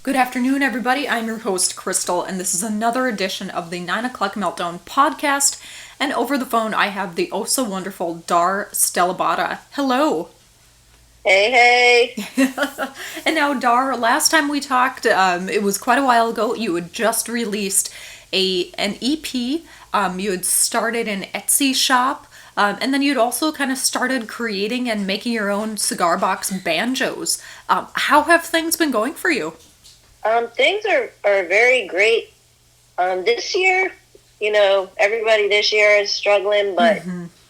Good afternoon, everybody. I'm your host, Crystal, and this is another edition of the 9 O'Clock Meltdown podcast. And over the phone, I have the oh so wonderful Dar Stellabota. Hello. Hey, And now, Dar, last time we talked, it was quite a while ago. You had just released an EP. You had started an Etsy shop. And then you'd also kind of started creating and making your own cigar box banjos. How have things been going for you? things are very great. This year, everybody this year is struggling, but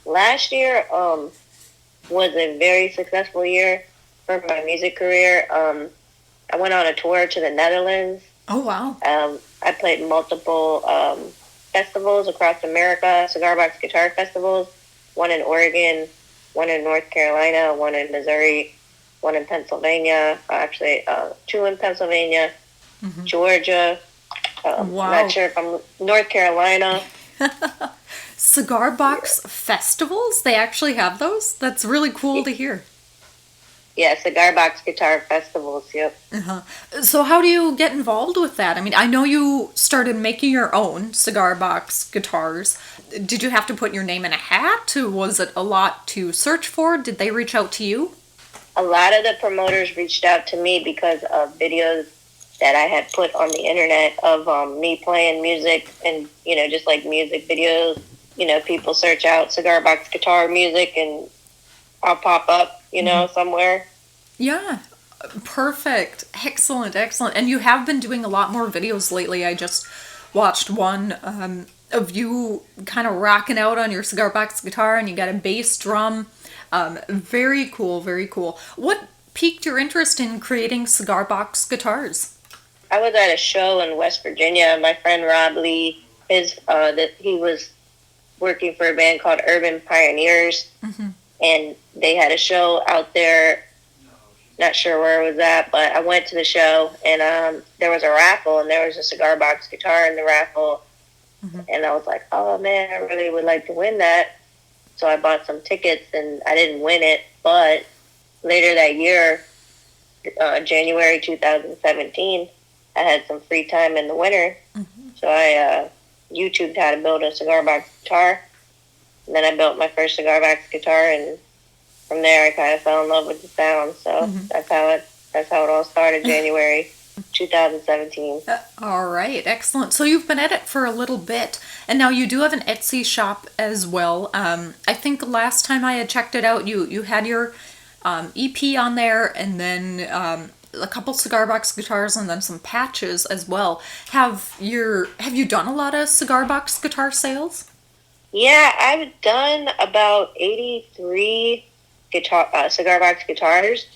last year was a very successful year for my music career. I went on a tour to the Netherlands. Oh, wow. I played multiple festivals across America, cigar box guitar festivals, one in Oregon, one in North Carolina, one in Missouri, one in Pennsylvania, actually two in Pennsylvania, Georgia. Wow. Not sure if I'm North Carolina. Cigar box festivals? They actually have those? That's really cool to hear. Yeah, cigar box guitar festivals. Yep. Uh-huh. So how do you get involved with that? I mean, I know you started making your own cigar box guitars. Did you have to put your name in a hat? Was it a lot to search for? Did they reach out to you? A lot of the promoters reached out to me because of videos that I had put on the internet of me playing music and, just like music videos. People search out cigar box guitar music and I'll pop up, somewhere. Yeah. Perfect. Excellent, excellent. And you have been doing a lot more videos lately. I just watched one of you kind of rocking out on your cigar box guitar and you got a bass drum. Very cool, very cool. What piqued your interest in creating cigar box guitars? I was at a show in West Virginia. My friend Rob Lee, he was working for a band called Urban Pioneers, and they had a show out there. Not sure where it was at, but I went to the show, and there was a raffle, and there was a cigar box guitar in the raffle, and I was like, oh man, I really would like to win that. So I bought some tickets, and I didn't win it, but later that year, January 2017, I had some free time in the winter, so I YouTubed how to build a cigar box guitar, and then I built my first cigar box guitar, and from there I kind of fell in love with the sound. So that's how it all started. January 2017. All right, excellent. So you've been at it for a little bit, and now you do have an Etsy shop as well. I think last time I had checked it out, you had your EP on there, and then a couple cigar box guitars, and then some patches as well. Have you done a lot of cigar box guitar sales? Yeah, I've done about 83 cigar box guitars,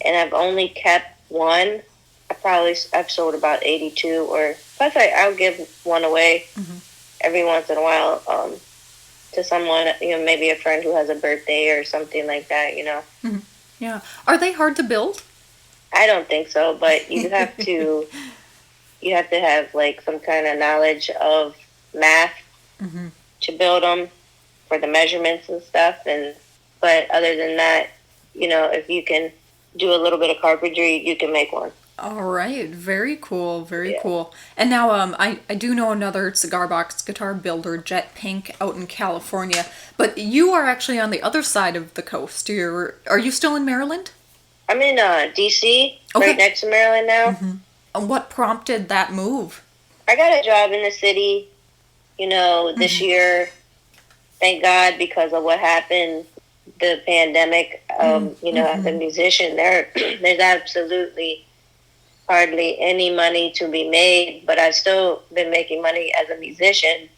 and I've only kept one. I've sold about 82, or plus I'll give one away every once in a while to someone, maybe a friend who has a birthday or something like that. Yeah. Are they hard to build? I don't think so, but you have to have like some kind of knowledge of math to build them for the measurements and stuff. But other than that, if you can do a little bit of carpentry, you can make one. All right, very cool, very Yeah. cool. And now, I do know another cigar box guitar builder, Jet Pink, out in California. But you are actually on the other side of the coast. Are you still in Maryland? I'm in DC, Okay. right next to Maryland now. And what prompted that move? I got a job in the city, this year. Thank God, because of what happened, the pandemic. As a musician, there's absolutely hardly any money to be made, but I've still been making money as a musician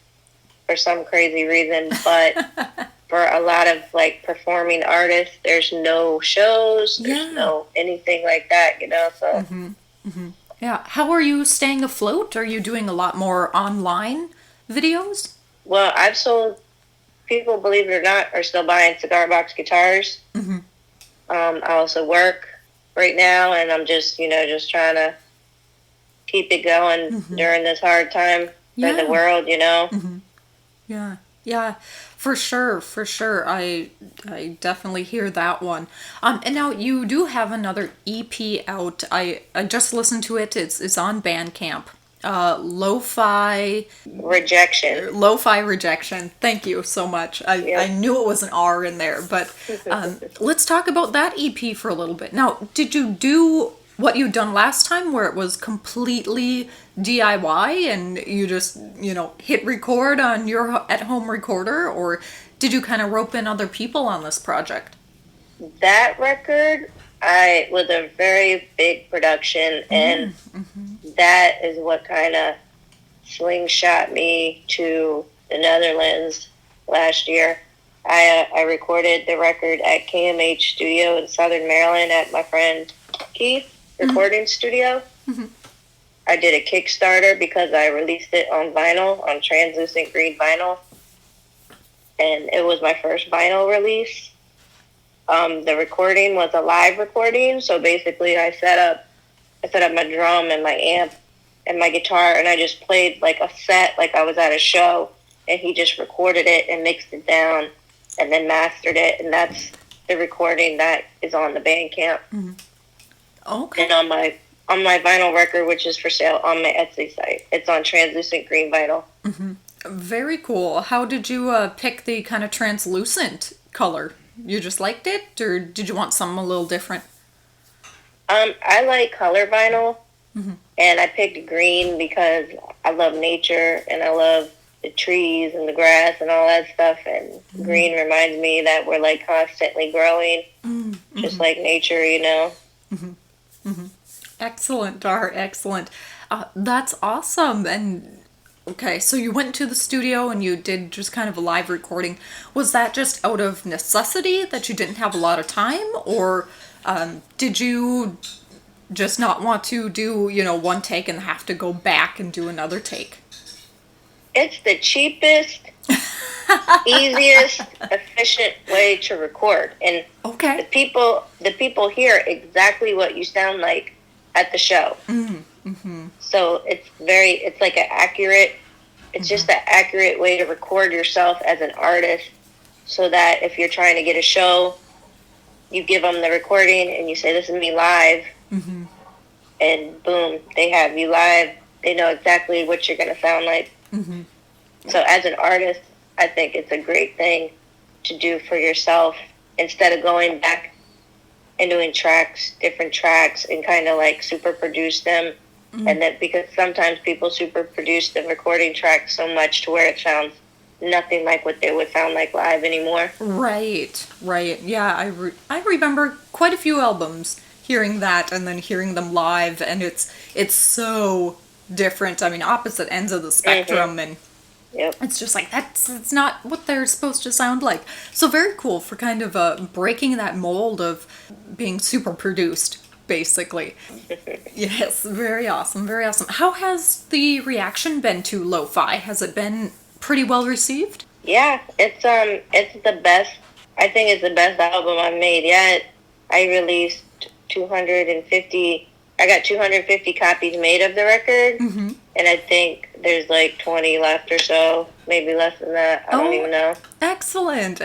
for some crazy reason. But for a lot of like performing artists, there's no shows, there's Yeah. no anything like that, so Yeah. How are you staying afloat? Are you doing a lot more online videos? well, I've sold, people, believe it or not, are still buying cigar box guitars. I also work right now, and I'm just trying to keep it going during this hard time for the Yeah. world. Yeah. Yeah. For sure, for sure. I definitely hear that one. And now you do have another EP out. I just listened to it. It's on Bandcamp. Lo-fi Rejection. Lo-fi rejection. Thank you so much. I Yep. knew it was an R in there, but let's talk about that EP for a little bit. Now, did you do what you'd done last time where it was completely DIY and you just, hit record on your at-home recorder, or did you kind of rope in other people on this project? That record, I was a very big production, and that is what kind of slingshot me to the Netherlands last year. I recorded the record at KMH Studio in Southern Maryland at my friend Keith recording studio. I did a Kickstarter because I released it on vinyl, on translucent green vinyl, and it was my first vinyl release. The recording was a live recording, so basically I set up my drum and my amp and my guitar, and I just played like a set, like I was at a show, and he just recorded it and mixed it down and then mastered it, and that's the recording that is on the Bandcamp. Okay. And on my vinyl record, which is for sale on my Etsy site. It's on translucent green vinyl. Very cool. How did you pick the kind of translucent color? You just liked it, or did you want something a little different? I like color vinyl, and I picked green because I love nature and I love the trees and the grass and all that stuff. And green reminds me that we're like constantly growing, just like nature, Excellent, Dar. Excellent. That's awesome. And okay, so you went to the studio and you did just kind of a live recording. Was that just out of necessity that you didn't have a lot of time, or did you just not want to do, one take and have to go back and do another take? It's the cheapest, easiest, efficient way to record, and Okay. the people hear exactly what you sound like at the show. So it's like an accurate. It's just an accurate way to record yourself as an artist, so that if you're trying to get a show, you give them the recording and you say, "This is me live," and boom, they have you live. They know exactly what you're going to sound like. So as an artist, I think it's a great thing to do for yourself instead of going back and doing different tracks, and kind of like super produce them. And that because sometimes people super produce the recording tracks so much to where it sounds nothing like what they would sound like live anymore. Right. Yeah, I remember quite a few albums hearing that and then hearing them live, and it's so different. I mean, opposite ends of the spectrum, and Yep. it's just like it's not what they're supposed to sound like. So very cool for kind of breaking that mold of being super produced, basically. Yes, very awesome, very awesome. How has the reaction been to Lo-Fi? Has it been pretty well received? Yeah, it's the best. I think it's the best album I've made yet. I released 250. I got 250 copies made of the record, and I think there's like 20 left or so, maybe less than that. I don't even know. Excellent,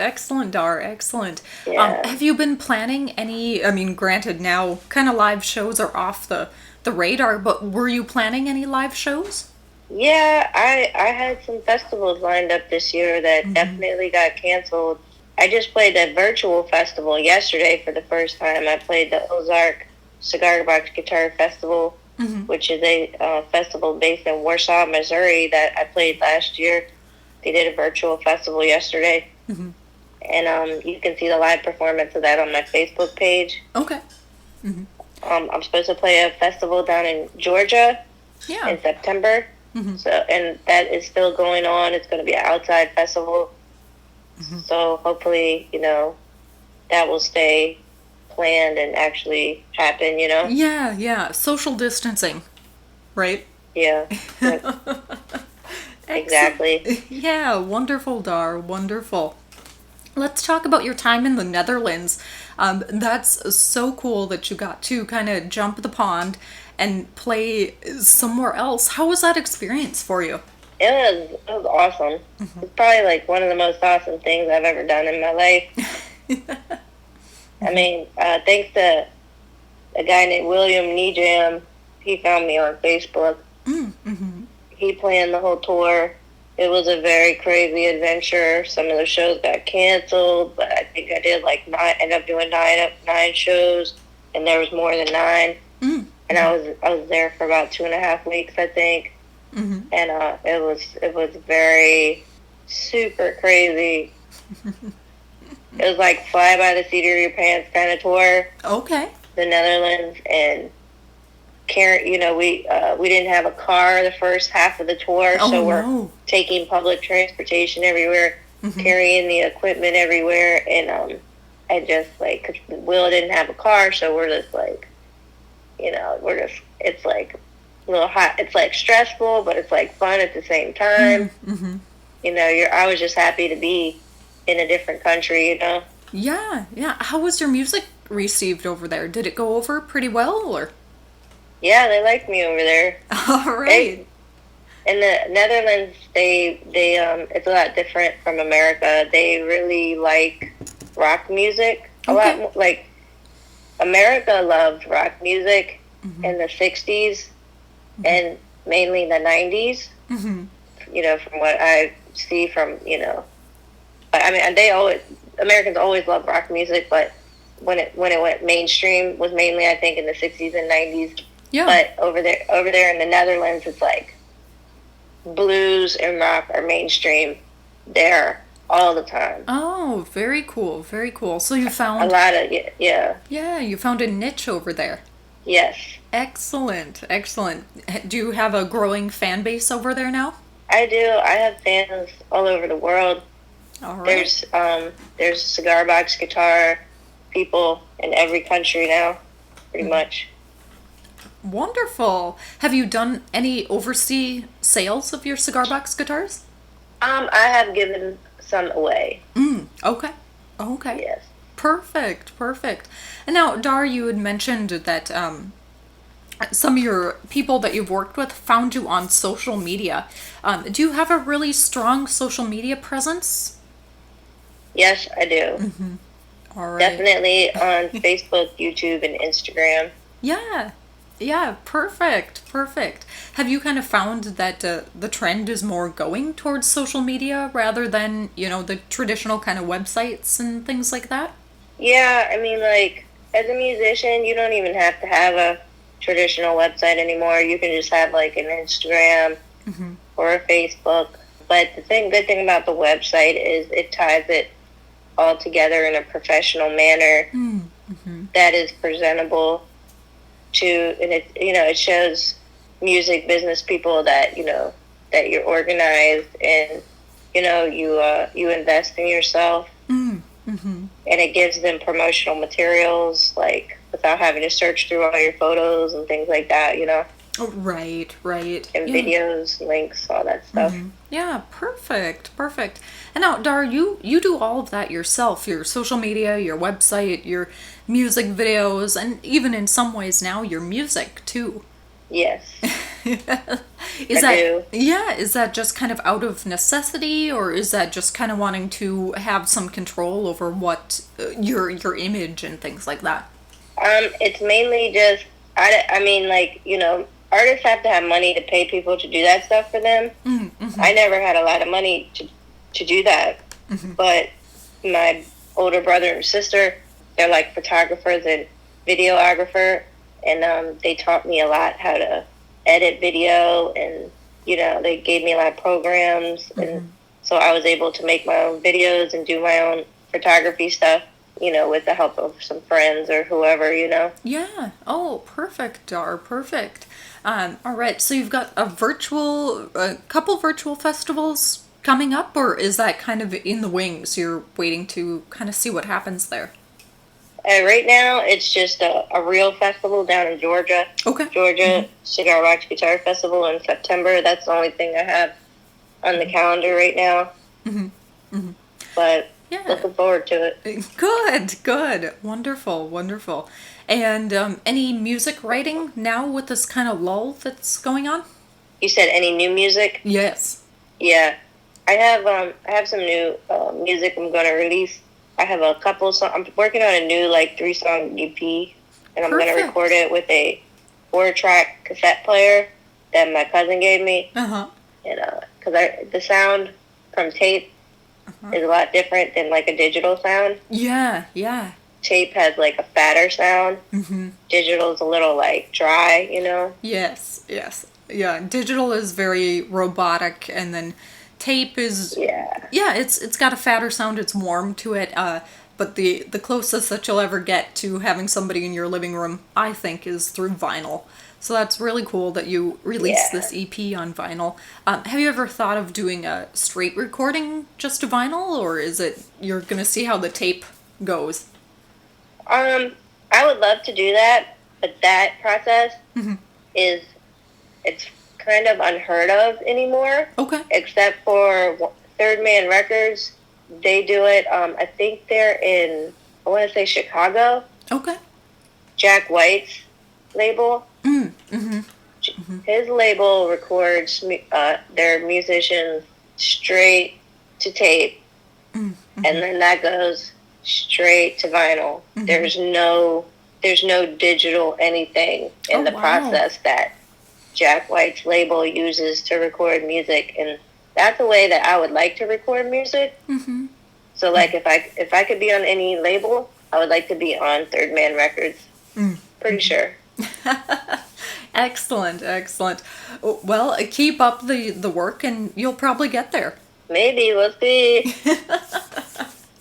Dar, excellent. Yeah. Have you been planning any? I mean, granted, now kind of live shows are off the radar, but were you planning any live shows? Yeah, I had some festivals lined up this year that definitely got canceled. I just played a virtual festival yesterday for the first time. I played the Ozark Cigar-Box Guitar Festival, which is a festival based in Warsaw, Missouri, that I played last year. They did a virtual festival yesterday. And you can see the live performance of that on my Facebook page. Okay. I'm supposed to play a festival down in Georgia Yeah. in September. So, and that is still going on. It's going to be an outside festival. So hopefully, that will stay planned and actually happen, Yeah. Social distancing, right? Yeah. Exactly. Yeah, wonderful, Dar, wonderful. Let's talk about your time in the Netherlands. That's so cool that you got to kind of jump the pond and play somewhere else. How was that experience for you? It was awesome. It's probably like one of the most awesome things I've ever done in my life. I mean, thanks to a guy named William Nejam, he found me on Facebook. Mm-hmm. He planned the whole tour. It was a very crazy adventure. Some of the shows got canceled, but I think I did like ended up doing nine shows, and there was more than 9. Mm-hmm. And I was there for about 2.5 weeks, I think. Mm-hmm. And it was very super crazy. It was like fly by the seat of your pants kind of tour. Okay. The Netherlands, and we didn't have a car the first half of the tour, so we're taking public transportation everywhere, carrying the equipment everywhere, and I just like, 'cause Will didn't have a car, so we're just like, it's like a little hot. It's like stressful, but it's like fun at the same time. Mm-hmm. I was just happy to be in a different country, Yeah. How was your music received over there? Did it go over pretty well, or? Yeah, they liked me over there. All right. In the Netherlands, they it's a lot different from America. They really like rock music. A lot more, like America loved rock music in the 60s and mainly the 90s. Mm-hmm. From what I see from, I mean, Americans always loved rock music, but when it went mainstream was mainly, I think, in the 60s and 90s. Yeah. But over there in the Netherlands, it's like blues and rock are mainstream there all the time. Oh, very cool, very cool. So you found a lot of, yeah. Yeah, you found a niche over there. Yes. Excellent. Do you have a growing fan base over there now? I do. I have fans all over the world. All right. There's Cigar-Box Guitar people in every country now, pretty much. Wonderful. Have you done any overseas sales of your Cigar-Box guitars? I have given some away. Okay. Yes. Perfect. And now, Dar, you had mentioned that some of your people that you've worked with found you on social media. Do you have a really strong social media presence? Yes, I do. Mm-hmm. All right. Definitely on Facebook, YouTube, and Instagram. Yeah, perfect. Have you kind of found that the trend is more going towards social media rather than, the traditional kind of websites and things like that? Yeah, I mean, like, as a musician, you don't even have to have a traditional website anymore. You can just have, like, an Instagram or a Facebook. But the good thing about the website is it ties it all together in a professional manner that is presentable and it shows music business people that that you're organized and you invest in yourself, and it gives them promotional materials like without having to search through all your photos and things like that. Oh, right. And videos, links, all that stuff. Yeah, perfect. And now, Dar, you do all of that yourself, your social media, your website, your music videos, and even in some ways now, your music, too. Yes. I do. Yeah, is that just kind of out of necessity, or is that just kind of wanting to have some control over what your image and things like that? It's mainly just, I mean, like, artists have to have money to pay people to do that stuff for them. I never had a lot of money to do that. But my older brother and sister, they're like photographers and videographer, and they taught me a lot how to edit video, and they gave me a lot of programs, and so I was able to make my own videos and do my own photography stuff, with the help of some friends or whoever, Yeah. Oh, perfect, Dar. Perfect. All right. So you've got a couple virtual festivals coming up, or is that kind of in the wings? You're waiting to kind of see what happens there. Right now, it's just a real festival down in Georgia. Okay. Georgia Cigar-Box Guitar Festival in September. That's the only thing I have on the calendar right now. But yeah, looking forward to it. Good. Wonderful. And any music writing now with this kind of lull that's going on? You said any new music? Yes. Yeah, I have some new music I'm gonna release. I have a couple songs. I'm working on a new like 3-song EP, and I'm gonna record Perfect. it with a 4-track cassette player that my cousin gave me. Uh-huh. And because the sound from tape is a lot different than like a digital sound. Yeah, yeah. Tape has like a fatter sound. Mm-hmm. Digital is a little like dry, you know. Yes, yes. Yeah, digital is very robotic, and then tape is, Yeah. yeah, it's got a fatter sound, it's warm to it, but the closest that you'll ever get to having somebody in your living room, I think, is through vinyl. So that's really cool that you released Yeah. this EP on vinyl. Have you ever thought of doing a straight recording just to vinyl, or is it you're gonna see how the tape goes? I would love to do that, but that process Mm-hmm. is it's kind of unheard of anymore, Okay. except for Third Man Records. They do it. I think they're in, I want to say Chicago. Okay. Jack White's label. Mm-hmm. His label records their musicians straight to tape, Mm-hmm. and then that goes straight to vinyl. Mm-hmm. There's no digital anything in Oh, the wow. process that Jack White's label uses to record music, and that's a way that I would like to record music. Mm-hmm. So, like, if I could be on any label, I would like to be on Third Man Records. Pretty sure. Excellent, excellent. Well, keep up the work and you'll probably get there. Maybe we'll see.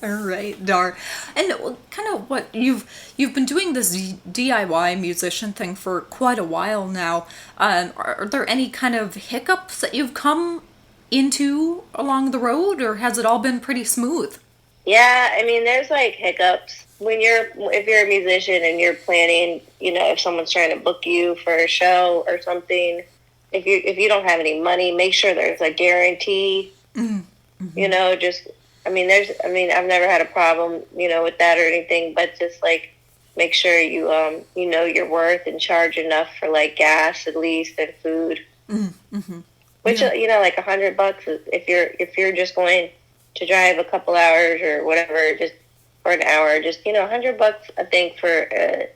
All right, Dar. And kind of what you've been doing this DIY musician thing for quite a while now. Are there any kind of hiccups that you've come into along the road, or has it all been pretty smooth? Yeah, I mean, there's like hiccups when if you're a musician and you're planning. You know, if someone's trying to book you for a show or something, if you don't have any money, make sure there's a guarantee. You know, just I mean, I've never had a problem, you know, with that or anything, but just like make sure you know your worth and charge enough for like gas at least and food. Which Yeah. you know, like $100 if you're just going to drive a couple hours or whatever, just for an hour, just you know, $100 I think for an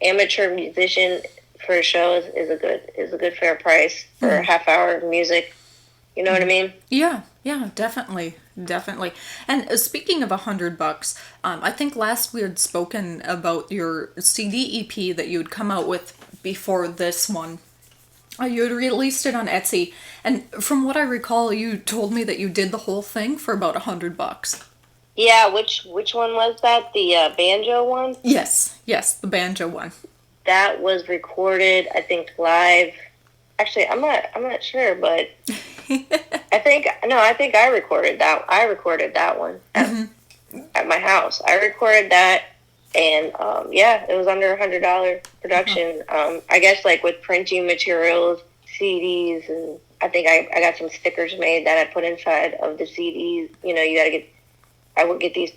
amateur musician for a show is a good fair price for a half hour of music. You know what I mean? Yeah, yeah, definitely, definitely. And speaking of $100, I think last we had spoken about your CD EP that you had come out with before this one. You had released it on Etsy, and from what I recall, you told me that you did the whole thing for about $100. Yeah. Which one was that? The banjo one? Yes, yes, the banjo one. That was recorded, I think, live. Actually, I'm not sure, but I think I recorded that. I recorded that one at my house. I recorded that, and yeah, it was under $100 production. I guess like with printing materials, CDs, and I think I got some stickers made that I put inside of the CDs. You know, I would get these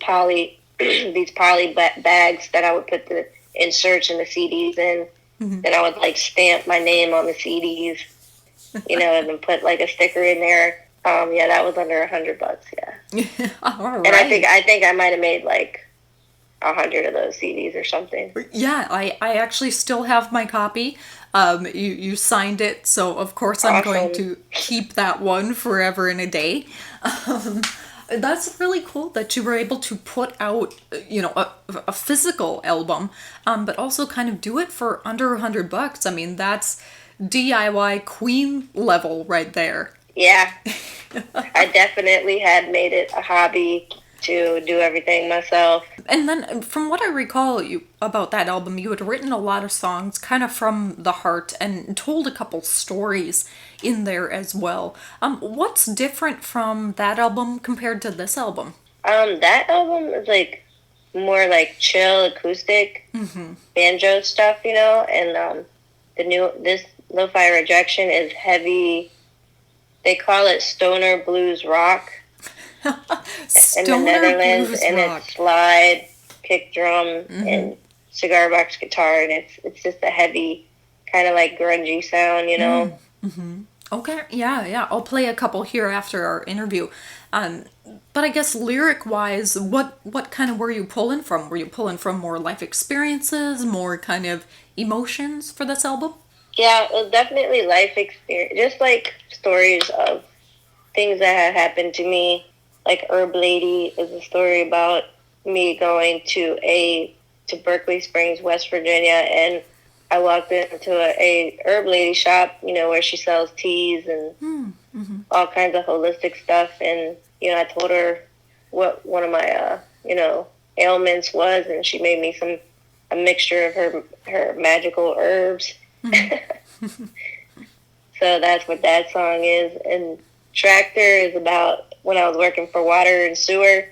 these poly bags that I would put the inserts and the CDs in. Then I would like stamp my name on the CDs, you know, and then put like a sticker in there. Yeah, that was under $100. Yeah, All and right. I think I might have made like 100 of those CDs or something. Yeah, I actually still have my copy. You signed it, so of course I'm going Awesome. to keep that one forever and a day. Um, that's really cool that you were able to put out, you know, a physical album, but also kind of do it for under $100. I mean, that's DIY queen level right there. Yeah, I definitely had made it a hobby to do everything myself. And then, from what I recall about that album, you had written a lot of songs kind of from the heart and told a couple stories in there as well. What's different from that album compared to this album? That album is like more like chill acoustic banjo stuff, you know, and this Lo-Fi Rejection is heavy. They call it stoner blues rock in the Stoner Netherlands, blues and rock. it's slide, kick drum, and cigar-box guitar, and it's just a heavy kind of like grungy sound, you know. Okay, yeah, yeah. I'll play a couple here after our interview. Um, but I guess lyric-wise, what kind of were you pulling from? Were you pulling from more life experiences, more kind of emotions for this album? Yeah, it was definitely life experience, just like stories of things that had happened to me. Like Herb Lady is a story about me going to Berkeley Springs, West Virginia, and I walked into a Herb Lady shop, where she sells teas and all kinds of holistic stuff. And I told her what one of my ailments was, and she made me a mixture of her magical herbs. So that's what that song is. And Tractor is about when I was working for water and sewer,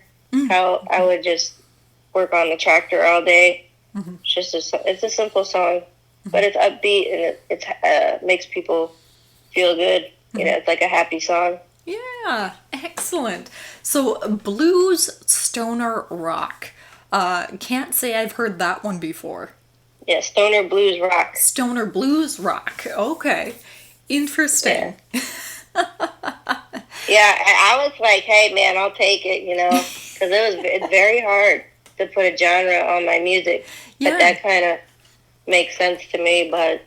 how I would just work on the tractor all day. It's a simple song, but it's upbeat and it makes people feel good. It's like a happy song. Yeah, excellent. So, blues stoner rock. Can't say I've heard that one before. Yeah, stoner blues rock. Stoner blues rock. Okay. Interesting. Yeah. Yeah, I was like, hey, man, I'll take it, because it's very hard to put a genre on my music. Yeah. But that kind of makes sense to me, but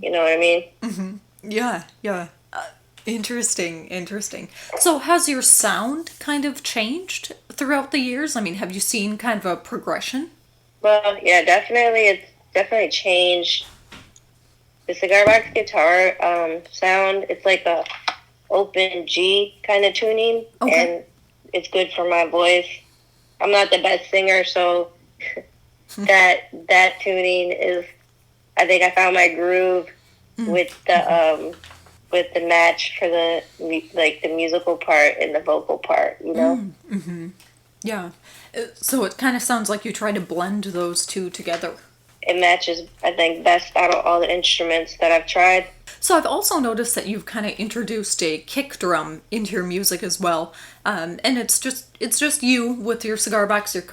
you know what I mean? Yeah, yeah. Interesting, interesting. So has your sound kind of changed throughout the years? I mean, have you seen kind of a progression? Well, yeah, definitely. It's definitely changed. The Cigar-Box guitar sound, it's like a open G kind of tuning, and it's good for my voice. I'm not the best singer, so that tuning is, I think I found my groove with the match for the musical part and the vocal part, Yeah. So it kind of sounds like you try to blend those two together. It matches, I think, best out of all the instruments that I've tried. So I've also noticed that you've kind of introduced a kick drum into your music as well, and it's just you with your cigar box, your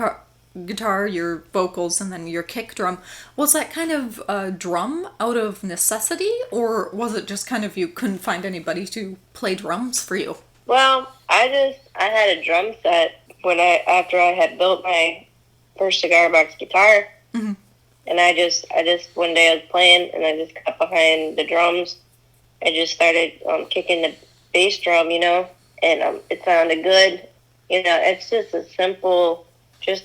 guitar, your vocals, and then your kick drum. Was that kind of a drum out of necessity, or was it just kind of you couldn't find anybody to play drums for you? Well, I had a drum set after I had built my first cigar box guitar, and I just one day I was playing and I just got behind the drums. I just started kicking the bass drum, and it sounded good. It's just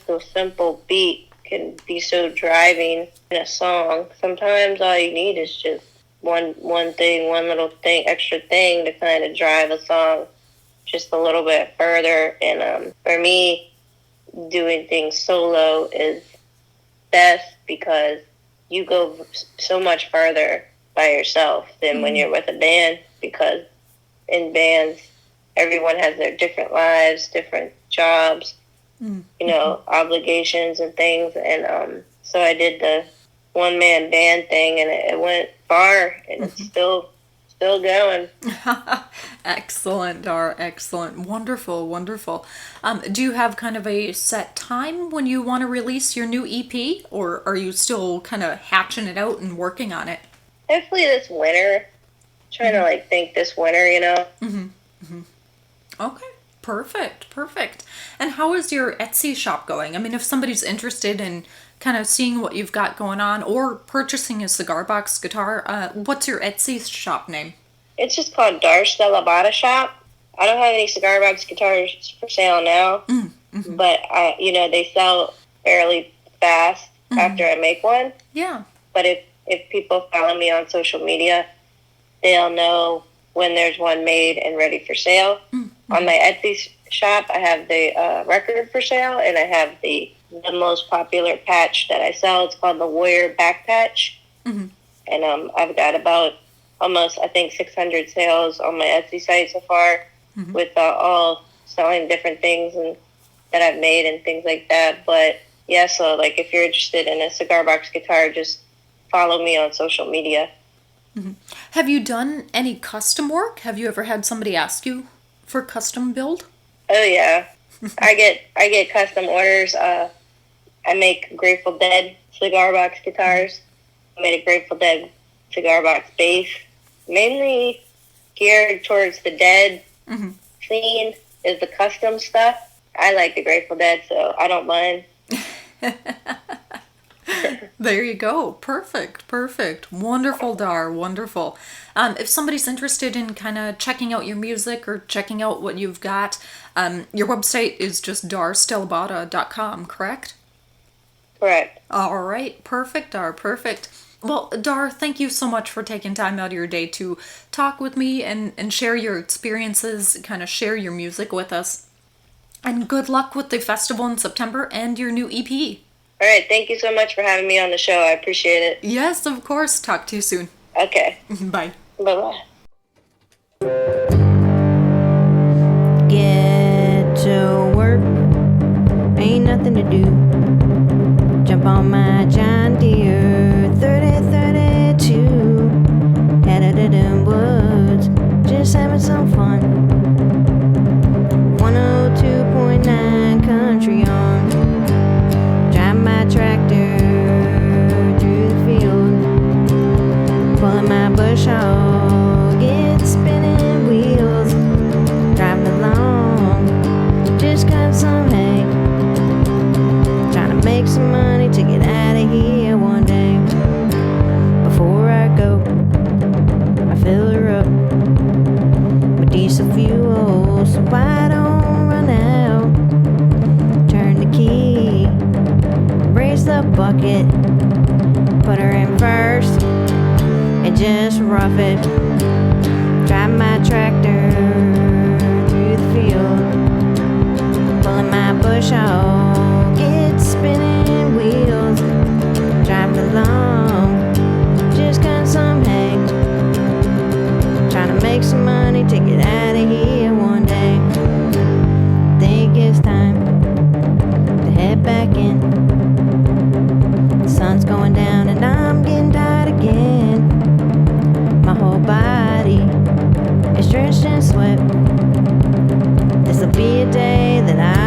a simple beat can be so driving in a song. Sometimes all you need is just one little thing, extra thing to kind of drive a song just a little bit further. And for me, doing things solo is best because you go so much further by yourself than when you're with a band, because in bands, everyone has their different lives, different jobs, obligations and things. And so I did the one-man band thing, and it went far, and it's still going. Excellent, Dar. Excellent. Wonderful, wonderful. Do you have kind of a set time when you want to release your new EP, or are you still kind of hatching it out and working on it? Hopefully this winter. Trying to think this winter, Okay. Perfect, perfect. And how is your Etsy shop going? I mean, if somebody's interested in kind of seeing what you've got going on or purchasing a Cigar-Box guitar, what's your Etsy shop name? It's just called Dar Stellabata Shop. I don't have any Cigar-Box guitars for sale now, but they sell fairly fast after I make one. Yeah. But if people follow me on social media, they'll know when there's one made and ready for sale. On my Etsy shop, I have the record for sale, and I have the most popular patch that I sell. It's called the Warrior Back Patch. And I've got about almost, I think, 600 sales on my Etsy site so far, with all selling different things and that I've made and things like that. But yeah, so if you're interested in a cigar box guitar, just follow me on social media. Have you done any custom work? Have you ever had somebody ask you for custom build? Oh yeah, I get custom orders. I make Grateful Dead cigar box guitars. I made a Grateful Dead cigar box bass. Mainly geared towards the Dead scene is the custom stuff. I like the Grateful Dead, so I don't mind. There you go. Perfect. Perfect. Wonderful, Dar. Wonderful. If somebody's interested in kind of checking out your music or checking out what you've got, your website is just darstellabotta.com, correct? Correct. All right. Perfect, Dar. Perfect. Well, Dar, thank you so much for taking time out of your day to talk with me and share your experiences, kind of share your music with us. And good luck with the festival in September and your new EP. All right. Thank you so much for having me on the show. I appreciate it. Yes, of course. Talk to you soon. Okay. Bye. Bye-bye. Get to work, ain't nothing to do. Jump on my John Deere 3032. Headed to them woods, just having some fun. 102.9 country on. Drive my tractor through the field, pulling my bush hog, get spinning wheels, driving along, just got some hay, trying to make some money to get out of here one day. Before I go, I fill her up with diesel fuel, so I don't run out. Turn the key, raise the bucket, put her in first, and just rough it. Drive my tractor through the field, pulling my bush hog, get spinning wheels, driving along, just got some hay, trying to make some money to get out of here one day. Think it's time to head back in. The sun's going down and I'm getting tired again. My whole body is drenched in sweat. This'll be a day that I